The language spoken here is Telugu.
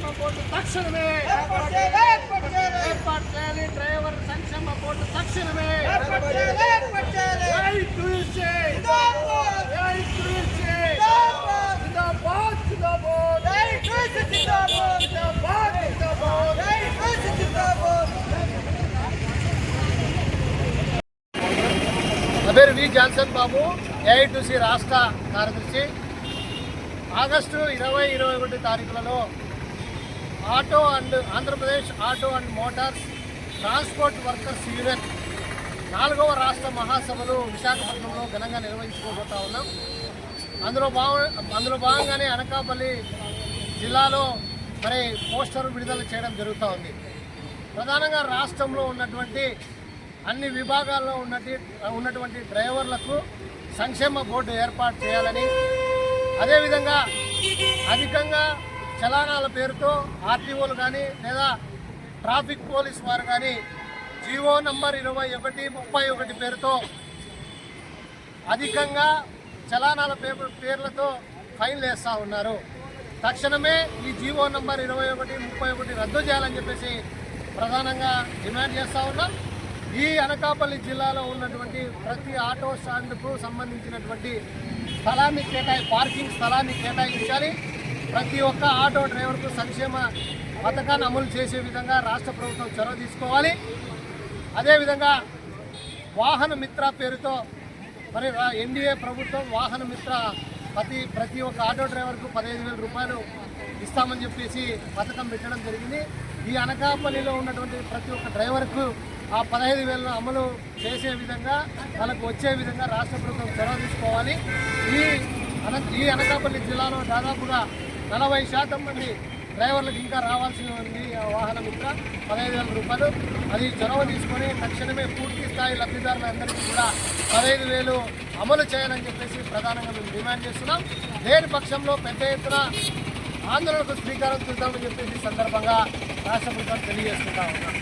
సంక్షేమ బోర్డు తక్షణమే ఏర్పాటు చేయాలి. డ్రైవర్ సంక్షేమ బోర్డు తక్షణమే నా పేరు వి జాన్సన్ బాబు, ఏఐటీసీ రాష్ట్ర కార్యదర్శి. August 20-21 తారీఖులలో Andhra Pradesh auto and Motors transport workers union 4వ రాష్ట్ర మహాసభలు విశాఖపట్నంలో ఘనంగా నిర్వహించుకోబోతా ఉన్నాం. అందులో భాగంగానే అనకాపల్లి జిల్లాలో మరి పోస్టర్ విడుదల చేయడం జరుగుతూ ఉంది. ప్రధానంగా రాష్ట్రంలో ఉన్నటువంటి అన్ని విభాగాల్లో ఉన్నటువంటి డ్రైవర్లకు సంక్షేమ బోర్డు ఏర్పాటు చేయాలని, అదేవిధంగా అధికంగా చలానాల పేరుతో ఆర్టీఓలు కానీ లేదా ట్రాఫిక్ పోలీస్ వారు కానీ జీవో నంబర్ 2131 పేరుతో అధికంగా చలానాల పేర్లతో ఫైన్లు వేస్తూ ఉన్నారు. తక్షణమే ఈ జీవో నంబర్ 2131 రద్దు చేయాలని చెప్పేసి ప్రధానంగా డిమాండ్ చేస్తూ ఉన్నాం. ఈ అనకాపల్లి జిల్లాలో ఉన్నటువంటి ప్రతి ఆటో స్టాండ్కు సంబంధించినటువంటి పార్కింగ్ స్థలాన్ని కేటాయించాలి. ప్రతి ఒక్క ఆటో డ్రైవర్కు సంక్షేమ పథకాన్ని అమలు చేసే విధంగా రాష్ట్ర ప్రభుత్వం చొరవ తీసుకోవాలి. అదేవిధంగా వాహన మిత్ర పేరుతో మరి ఎన్డీఏ ప్రభుత్వం వాహన మిత్ర ప్రతి ఒక్క ఆటో డ్రైవర్కు 15,000 రూపాయలు ఇస్తామని చెప్పేసి పథకం పెట్టడం జరిగింది. ఈ అనకాపల్లిలో ఉన్నటువంటి ప్రతి ఒక్క డ్రైవర్కు ఆ 15,000 అమలు చేసే విధంగా వాళ్ళకు వచ్చే విధంగా రాష్ట్ర ప్రభుత్వం చొరవ తీసుకోవాలి. ఈ అనకాపల్లి జిల్లాలో దాదాపుగా 40% మంది డ్రైవర్లకు ఇంకా రావాల్సి ఉంది. వాహన మిత్ర 15,000 రూపాయలు అది చొరవ తీసుకొని తక్షణమే పూర్తి స్థాయి లబ్ధిదారులందరికీ కూడా 15,000 అమలు చేయాలని చెప్పేసి ప్రధానంగా మేము డిమాండ్ చేస్తున్నాం. లేని పక్షంలో పెద్ద ఎత్తున ఆందోళనకు శ్రీకారం చుడతామని చెప్పేసి సందర్భంగా రాష్ట్ర ప్రభుత్వం తెలియజేసుకుంటా ఉన్నాం.